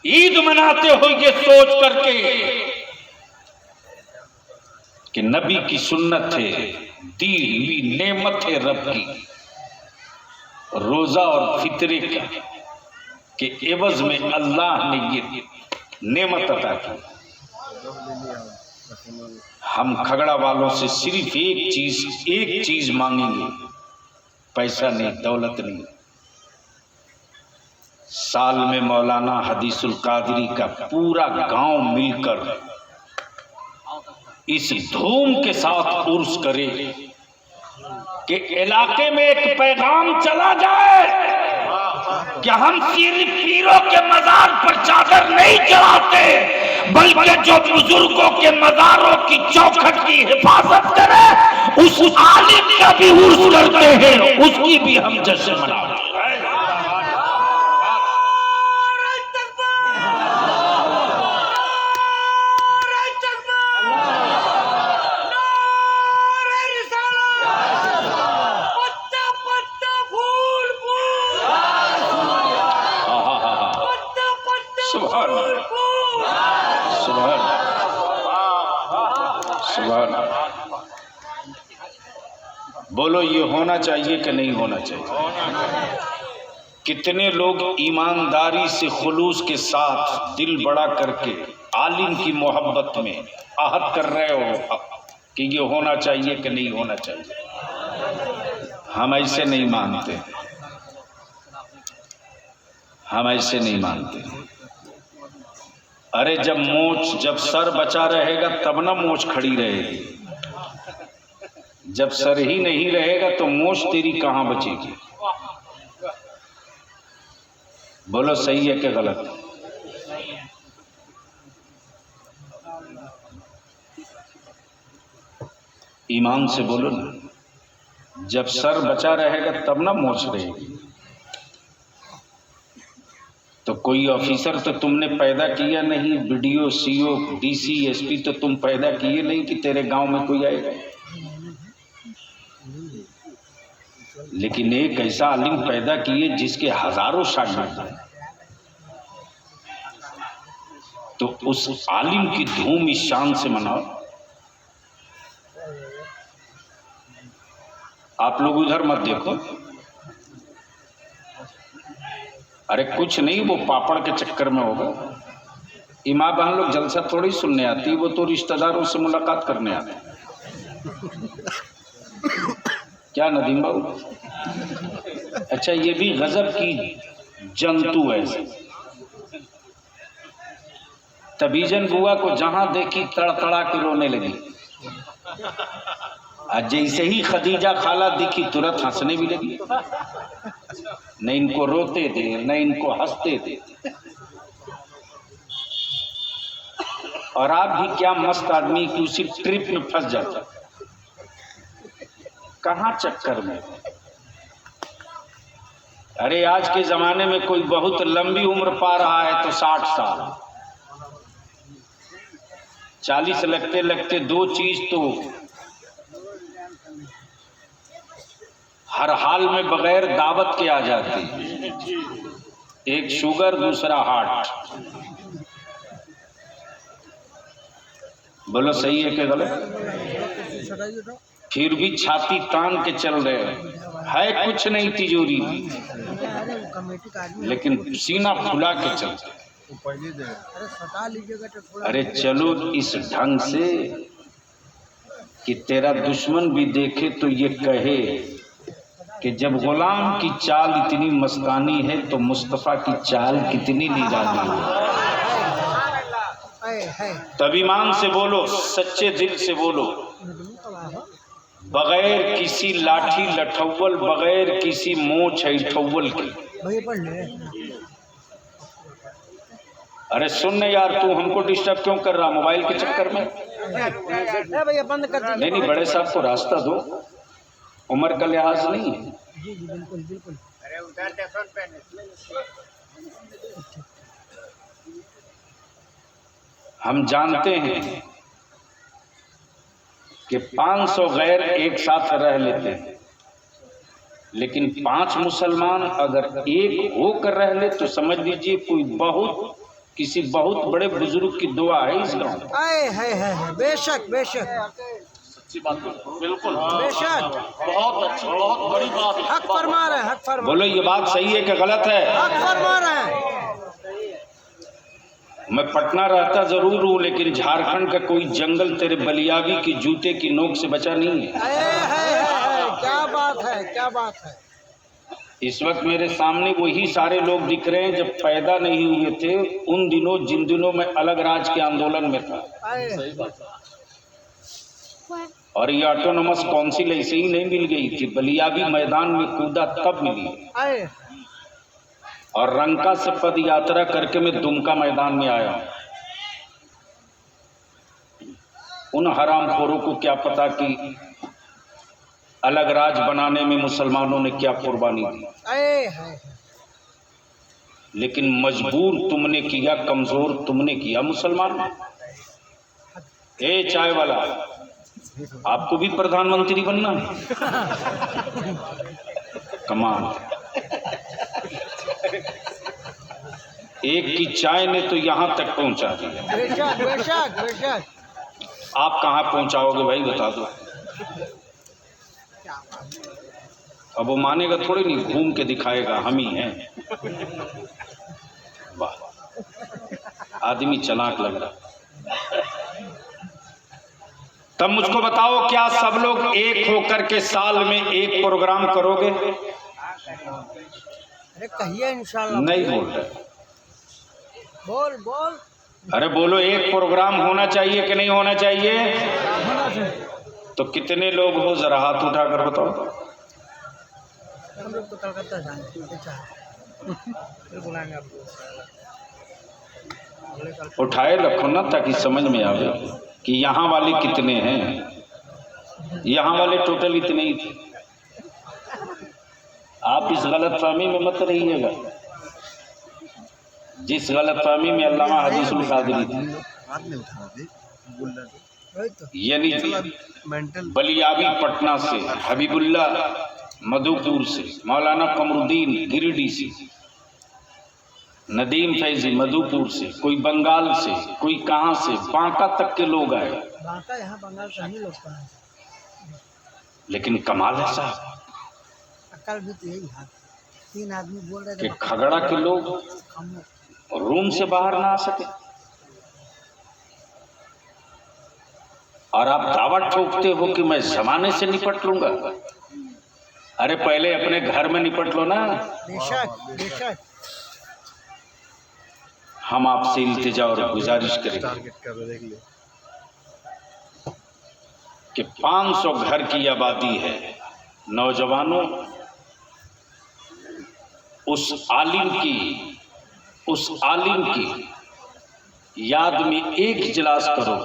ईद मनाते हो ये सोच करके कि नबी की सुन्नत है, दी हुई नेमत है रब की, रोजा और फितरे का के एवज में अल्लाह ने ये नेमत अता की। हम खगड़ा वालों से सिर्फ एक चीज मांगेंगे, पैसा नहीं, दौलत नहीं। साल में मौलाना हदीसुल कादरी का पूरा गांव मिलकर इस धूम के साथ उर्स करे कि इलाके में एक पैगाम चला जाए कि हम सिर्फ पीरों के मजार पर चादर नहीं चढ़ाते, बल्कि जो बुजुर्गों के मजारों की चौखट की हिफाजत करे उस आलिम का भी उर्स करते हैं, उसकी भी हम जश्न मनाते हैं। बोलो ये होना चाहिए कि नहीं होना चाहिए? कितने लोग ईमानदारी से खुलूस के साथ दिल बड़ा करके आलिम की मोहब्बत में आहत कर रहे हो कि ये होना चाहिए कि नहीं होना चाहिए? हम ऐसे नहीं मानते, हम ऐसे नहीं मानते। अरे जब सर बचा रहेगा तब ना मोछ खड़ी रहेगी, जब सर ही नहीं रहेगा तो मोछ तेरी कहां बचेगी? बोलो सही है कि गलत? ईमान से बोलो ना, जब सर बचा रहेगा तब ना मोछ रहेगी। तो कोई ऑफिसर तो तुमने पैदा किया नहीं, बीडीओ, सीओ, डीसी, एसपी तो तुम पैदा किए नहीं कि तेरे गांव में कोई आएगा। लेकिन एक ऐसा आलिम पैदा किए जिसके हजारों शागिर्द हैं, तो उस आलिम की धूम इस शान से मनाओ। आप लोग उधर मत देखो, अरे कुछ नहीं, वो पापड़ के चक्कर में होगा। इमाम बहन लोग जलसा थोड़ी सुनने आती, वो तो रिश्तेदारों से मुलाकात करने आते। क्या नदीम बाबू? अच्छा, ये भी गजब की जंतु है। तबीजन बुआ को जहां देखी तड़तड़ा के रोने लगी, आज जैसे ही खदीजा खाला दिखी तुरंत हंसने भी लगी। न इनको रोते थे न इनको हंसते थे। और आप भी क्या मस्त आदमी की उसी ट्रिप में फंस जाता, कहां चक्कर में। अरे आज के जमाने में कोई बहुत लंबी उम्र पा रहा है तो 60 साल, 40 लगते लगते दो चीज तो हर हाल में बगैर दावत के आ जाती, एक शुगर दूसरा हार्ट। बोलो सही है कि गलत? फिर भी छाती तान के चल रहे है, कुछ नहीं तिजोरी में, लेकिन सीना फुला के चलते। अरे चलो इस ढंग से कि तेरा दुश्मन भी देखे तो ये कहे कि जब गुलाम की चाल इतनी मस्तानी है तो मुस्तफा की चाल कितनी निराली है। तब ईमान से बोलो, सच्चे दिल से बोलो, बगैर किसी लाठी लठव्वल, बगैर किसी मोछ ऐठव्वल के। अरे सुन यार, तू हमको डिस्टर्ब क्यों कर रहा मोबाइल के चक्कर में? भैया बंद कर। नहीं, बड़े साहब को रास्ता दो, उम्र का लिहाज नहीं है। जी बिल्कुल बिल्कुल। अरे उधर टेफन पे हम जानते हैं कि 500 गैर एक साथ रह लेते हैं, लेकिन 5 मुसलमान अगर एक होकर रह ले तो समझ लीजिए कोई किसी बहुत बड़े बुजुर्ग की दुआ है इस गाँव में। है बेशक बेशक, अच्छी बात, बिल्कुल बेशक, बहुत अच्छा, बहुत बड़ी बात। हक फरमा रहे हैं, हक फरमा। बोलो ये बात सही है कि गलत है? हक फरमा रहे हैं। मैं पटना रहता जरूर हूँ, लेकिन झारखंड का कोई जंगल तेरे बलियावी की जूते की नोक से बचा नहीं है। क्या बात है, क्या बात है। इस वक्त मेरे सामने वही सारे लोग दिख रहे हैं जब पैदा नहीं हुए थे उन दिनों, जिन दिनों मैं अलग राज के आंदोलन में था। सही बात है। और ये ऑटोनोमस काउंसिल ऐसे ही नहीं मिल गई थी, बलियावी मैदान में कूदा तब मिली। और रंका से पद यात्रा करके मैं दुमका मैदान में आया। उन हरामखोरों को क्या पता कि अलग राज बनाने में मुसलमानों ने क्या कुर्बानी दी, लेकिन मजबूर तुमने किया, कमजोर तुमने किया मुसलमान। ए चाय वाला, आपको भी प्रधानमंत्री बनना है? कमाल। एक की चाय ने तो यहां तक पहुंचा दिया। बेशक बेशक बेशक। आप कहां पहुंचाओगे भाई, बता दो। अब वो मानेगा थोड़ी नहीं, घूम के दिखाएगा हम ही हैं। वाह, आदमी चालाक लग रहा। तब मुझको बताओ, क्या सब लोग एक होकर के साल में एक प्रोग्राम करोगे? अरे कहिए इंशाल्लाह। नहीं बोल रहे। बोल बोल। अरे बोलो, एक प्रोग्राम होना चाहिए कि नहीं होना चाहिए? होना चाहिए। तो कितने लोग हो, जरा हाथ उठाकर बताओ। हम लोग तो कलकत्ता जाएंगे, फिर बुलाएंगे आपको। उठाए रखो ना, ताकि समझ में आवे कि यहाँ वाले कितने हैं। यहाँ वाले टोटल इतने ही थे। आप इस गलतफहमी में मत रहिएगा जिस गलतफहमी में अल्लामा हदीसुल कादरी थी, यानी बलियावी पटना से, हबीबुल्ला मधुपुर से, मौलाना कमरुद्दीन गिरिडीह से, नदीम फैजी मधुपुर से, कोई बंगाल से, कोई कहाँ से, बांका तक के लोग आए। बांका यहाँ बंगाल से ही लोग हैं। लेकिन कमाल है साहब, अकल भी तो यही है। 3 आदमी बोल रहे कि खगड़ा के लोग रूम से बाहर ना आ सके, और आप दावा ठोकते हो कि मैं जमाने से निपट लूंगा। अरे पहले अपने घर में निपट लो ना। बेशक बेशक। हम आपसे इल्तिजा और गुजारिश करेंगे कि 500 घर की आबादी है। नौजवानों, उस आलिम की याद में एक इजलास करो,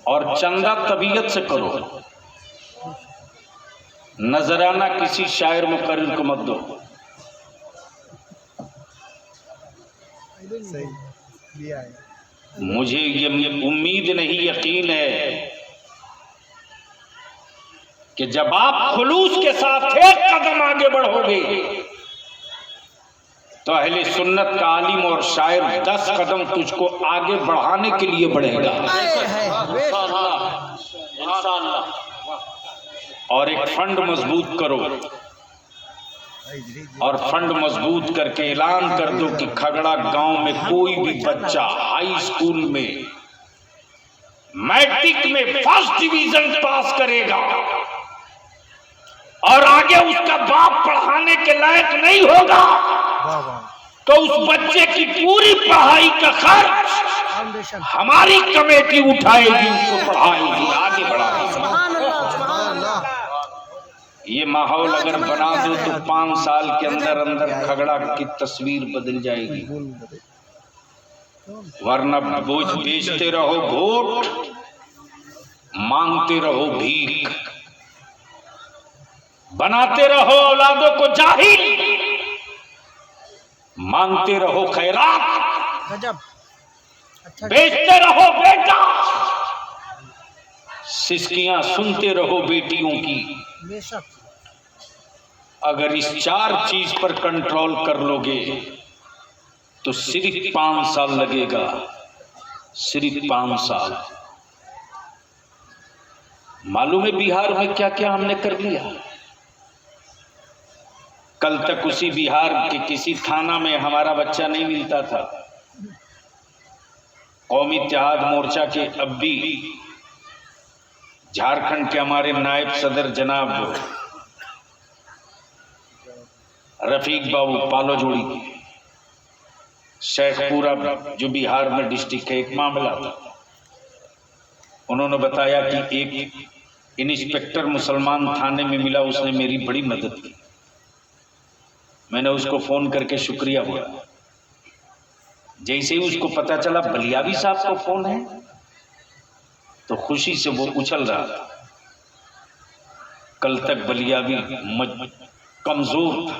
और चंदा तबीयत से करो। नजराना किसी शायर मुकर्रिर को मत दो। मुझे ये उम्मीद नहीं, यकीन है कि जब आप खुलूस के साथ एक कदम आगे बढ़ोगे तो अहले सुन्नत का आलिम और शायर 10 कदम तुझको आगे बढ़ाने के लिए बढ़ेगा। और एक फंड मजबूत करो, और फंड मजबूत करके ऐलान कर दो कि खगड़ा गांव में कोई भी बच्चा हाई स्कूल में मैट्रिक में फर्स्ट डिवीजन पास करेगा और आगे उसका बाप पढ़ाने के लायक नहीं होगा, तो उस बच्चे की पूरी पढ़ाई का खर्च हमारी कमेटी उठाएगी, उसको पढ़ाएगी, आगे बढ़ाएगी। ये माहौल अगर बना दो तो 5 साल के अंदर अंदर खगड़ा की तस्वीर बदल जाएगी। वरना बोझ बेचते रहो वोट, मांगते रहो भीख, बनाते रहो औलादों को जाहिल, मांगते रहो खैरात, गजब। अच्छा, बेचते रहो बेटा, सिसकियां सुनते रहो बेटियों की। बेशक। अगर इस 4 चीज पर कंट्रोल कर लोगे तो सिर्फ 5 साल लगेगा, सिर्फ 5 साल। मालूम है बिहार में क्या क्या हमने कर लिया। कल तक उसी बिहार के किसी थाना में हमारा बच्चा नहीं मिलता था, कौमी इत्तेहाद मोर्चा के अब भी झारखंड के हमारे नायब सदर जनाब रफीक बाबू पालोजोड़ी शेखपुरा जो बिहार में डिस्ट्रिक्ट है, एक मामला था। उन्होंने बताया कि एक इंस्पेक्टर मुसलमान थाने में मिला, उसने मेरी बड़ी मदद की। मैंने उसको फोन करके शुक्रिया बोला। जैसे ही उसको पता चला बलियावी साहब का फोन है तो खुशी से वो उछल रहा था। कल तक बलियावी कमजोर था,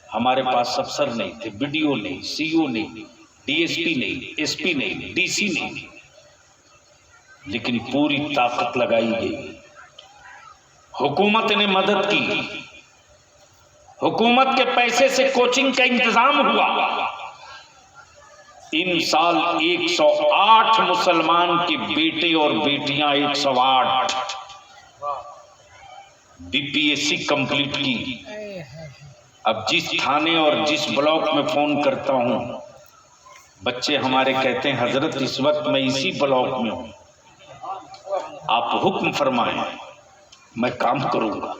हमारे पास अफसर नहीं थे, बीडीओ नहीं, सीओ नहीं, डीएसपी नहीं, एसपी नहीं, डीसी नहीं, लेकिन पूरी ताकत लगाई गई। हुकूमत ने मदद की, हुकूमत के पैसे से कोचिंग का इंतजाम हुआ। इन साल 108 मुसलमान के बेटे और बेटियां 108 बीपीएससी कंप्लीट की। अब जिस थाने और जिस ब्लॉक में फोन करता हूं, बच्चे हमारे कहते हैं हजरत इस वक्त मैं इसी ब्लॉक में हूं, आप हुक्म फरमाएं, मैं काम करूंगा।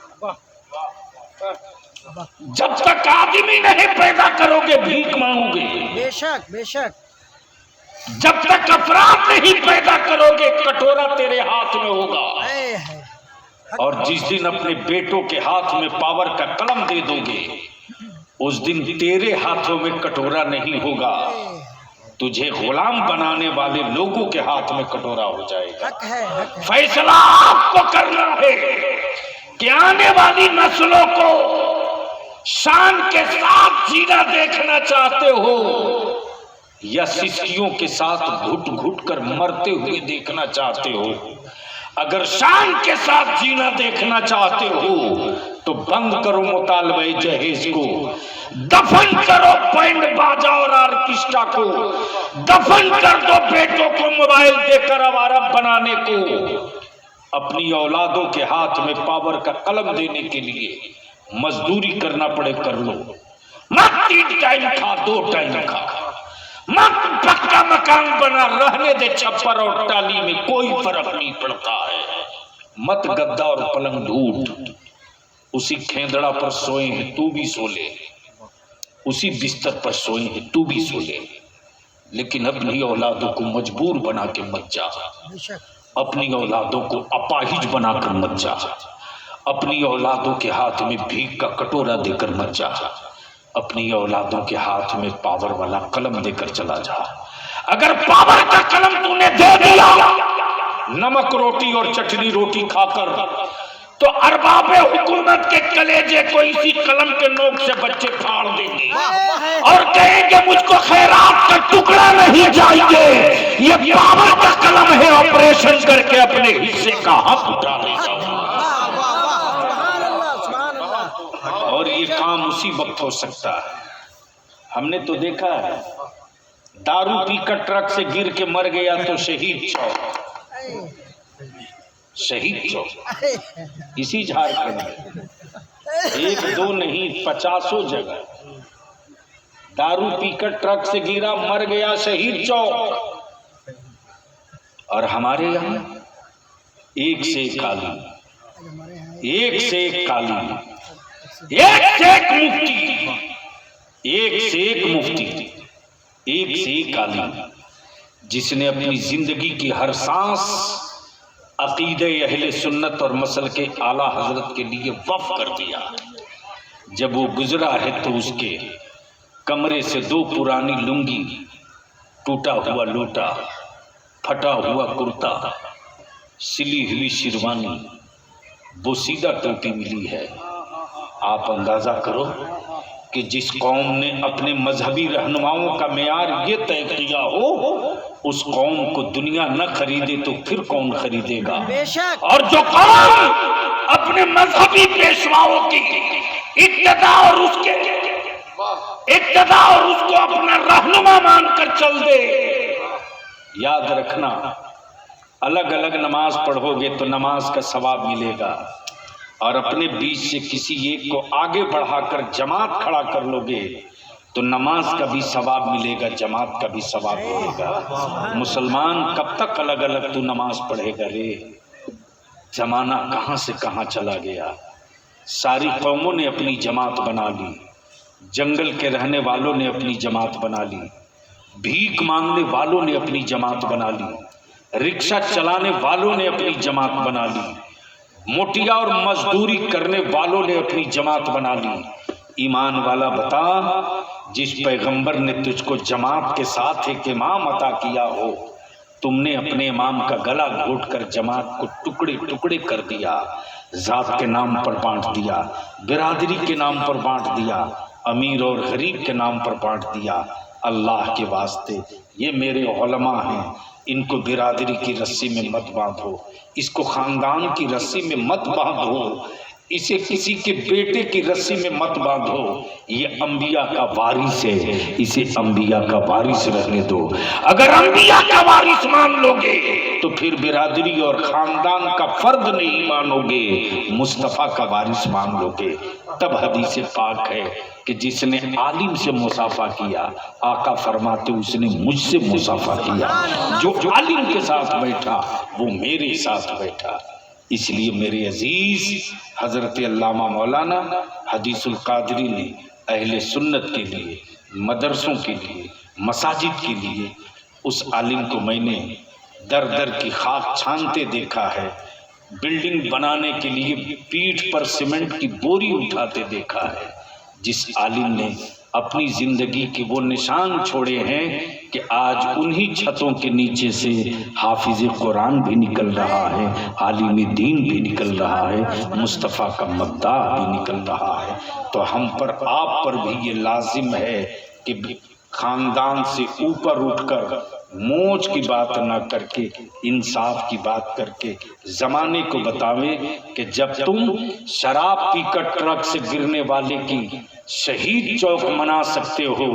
जब तक आदमी नहीं पैदा करोगे भीख मांगोगे। बेशक बेशक। जब तक अफराद नहीं पैदा करोगे कटोरा तेरे हाथ में होगा। और जिस दिन अपने बेटों के हाथ में पावर का कलम दे दोगे, उस दिन तेरे हाथों में कटोरा नहीं होगा, तुझे गुलाम बनाने वाले लोगों के हाथ में कटोरा हो जाएगा। हक है, हक है। फैसला आपको करना है कि आने वाली नस्लों को शान के साथ जीना देखना चाहते हो या सिस्कियों के साथ घुट घुट कर मरते हुए देखना चाहते हो। अगर शान के साथ जीना देखना चाहते हो तो बंद करो मुतालबे जहेज को, दफन करो बैंड बाजा और ऑर्केस्ट्रा को, दफन कर दो बेटों को मोबाइल देकर आवारा बनाने को। अपनी औलादों के हाथ में पावर का कलम देने के लिए मजदूरी करना पड़े कर लो। मत 3 टाइम खा, 2 टाइम खा, मत पक्का मकान बना, रहने दे छप्पर और टाली में, कोई फर्क नहीं पड़ता है। मत गद्दा और पलंग ढूंढ, उसी खेंदड़ा पर सोए हैं तू भी सो ले, उसी बिस्तर पर सोए हैं तू भी सो ले, लेकिन अपनी औलादों को मजबूर बना के मत जा, अपनी औलादों को अपाहिज बनाकर मत जा, अपनी औलादों के हाथ में भीख का कटोरा देकर मत जा, अपनी औलादों के हाथ में पावर वाला कलम देकर चला जा। अगर पावर का कलम तूने दे दिया, नमक रोटी और चटनी रोटी खाकर, तो अरबाबे हुकूमत के कलेजे को इसी कलम के नोक से बच्चे फाड़ देंगे और कहेंगे मुझको खैरात का टुकड़ा नहीं चाहिए, ये पावर का कलम है, ऑपरेशन करके अपने हिस्से का हक उठा ले जाओ। और ये काम उसी वक्त हो सकता है। हमने तो देखा है, दारू पीकर ट्रक से गिर के मर गया तो शहीद चौक, शहीद चौक इसी झारखंड में 1 2 नहीं 50 जगह दारू पीकर ट्रक से गिरा मर गया शहीद चौक। और हमारे यहाँ एक से एक काली, एक से एक काली, एक से एक मुफ्ती, एक से एक मुफ्ती, एक से एक आलिम, जिसने अपनी जिंदगी की हर सांस अकीदे अहले सुन्नत और मसल के आला हजरत के लिए वक्फ कर दिया। जब वो गुजरा है तो उसके कमरे से 2 पुरानी लुंगी, टूटा हुआ लोटा, फटा हुआ कुर्ता, सिली हुई शेरवानी, बोसीदा टोपी मिली है। आप अंदाजा करो कि जिस कौम ने अपने मजहबी रहनुमाओं का मेयार ये तय किया हो, उस कौम को दुनिया न खरीदे तो फिर कौन खरीदेगा। और जो कौम अपने मजहबी पेशवाओं की इक्तदा और उसको अपना रहनुमा मानकर चल दे, याद रखना अलग अलग नमाज पढ़ोगे तो नमाज का सवाब मिलेगा, और अपने बीच से किसी एक को आगे बढ़ाकर जमात खड़ा कर लोगे तो नमाज का भी सवाब मिलेगा, जमात का भी सवाब मिलेगा। मुसलमान कब तक अलग अलग तू नमाज पढ़ेगा रे? जमाना कहाँ से कहाँ चला गया। सारी कौमों ने अपनी जमात बना ली, जंगल के रहने वालों ने अपनी जमात बना ली, भीख मांगने वालों ने अपनी जमात बना ली, रिक्शा चलाने वालों ने अपनी जमात बना ली, मोटिया और मजदूरी करने वालों ने अपनी जमात बना ली। ईमान वाला बता, जिस पैगंबर ने तुझको जमात के साथ एक इमाम अता किया हो, तुमने अपने इमाम का गला घोटकर जमात को टुकड़े टुकड़े कर दिया, जात के नाम पर बांट दिया, बिरादरी के नाम पर बांट दिया, अमीर और गरीब के नाम पर बांट दिया। अल्लाह के वास्ते ये मेरे उलमा हैं, इनको बिरादरी की रस्सी में मत बांधो, इसको खानदान की रस्सी में मत बांधो, इसे किसी के बेटे की रस्सी में मत बांधो। ये अंबिया का वारिस है, इसे अंबिया का वारिस रहने दो। अगर अंबिया का वारिस मान लोगे तो फिर बिरादरी और खानदान का फर्द नहीं मानोगे, मुस्तफ़ा का वारिस मान लोगे। तब हदीस पाक है कि जिसने आलिम से मुसाफा किया, आका फरमाते उसने मुझसे मुसाफा किया। जो आलिम के साथ बैठा वो मेरे साथ बैठा। इसलिए मेरे अजीज हजरत अल्लामा मौलाना हदीसुल कादरी ने अहले सुन्नत के लिए, मदरसों के लिए, मसाजिद के लिए उस आलिम को मैंने दर दर की खाक छानते देखा है, बिल्डिंग बनाने के लिए पीठ पर सीमेंट की बोरी उठाते देखा है। जिस आलिम ने अपनी जिंदगी के वो निशान छोड़े हैं कि आज उन्हीं छतों के नीचे से हाफिज कुरान भी निकल रहा है, आलिम दीन भी निकल रहा है, मुस्तफ़ा का मद्दाह भी निकल रहा है। तो हम पर, आप पर भी ये लाजिम है कि खानदान से ऊपर उठकर मोच की बात ना करके इंसाफ की बात करके जमाने को बतावे कि जब तुम शराब पीकर ट्रक से गिरने वाले की शहीद चौक मना सकते हो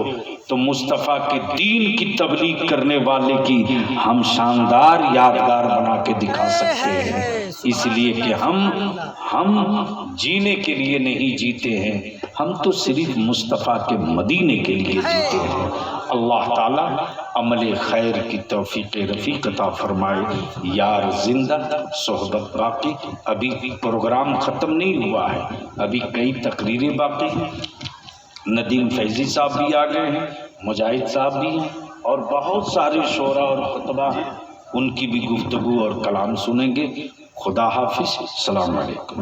तो मुस्तफ़ा के दीन की तबलीग करने वाले की हम शानदार यादगार बना के दिखा सकते हैं। इसलिए कि हम जीने के लिए नहीं जीते हैं, हम तो सिर्फ मुस्तफ़ा के मदीने के लिए जीते हैं। अल्लाह ताला अमल खैर की तौफीक रफ़ीक अता फरमाए। यार जिंदा सोहबत बाकी, अभी प्रोग्राम ख़त्म नहीं हुआ है, अभी कई तकरीरें बाकी हैं। नदीम फैज़ी साहब भी आ गए हैं, मुजाहिद साहब भी हैं और बहुत सारे शोरा और खुतबा हैं, उनकी भी गुफ्तगू और कलाम सुनेंगे। खुदा हाफिज़, अस्सलाम वालेकुम।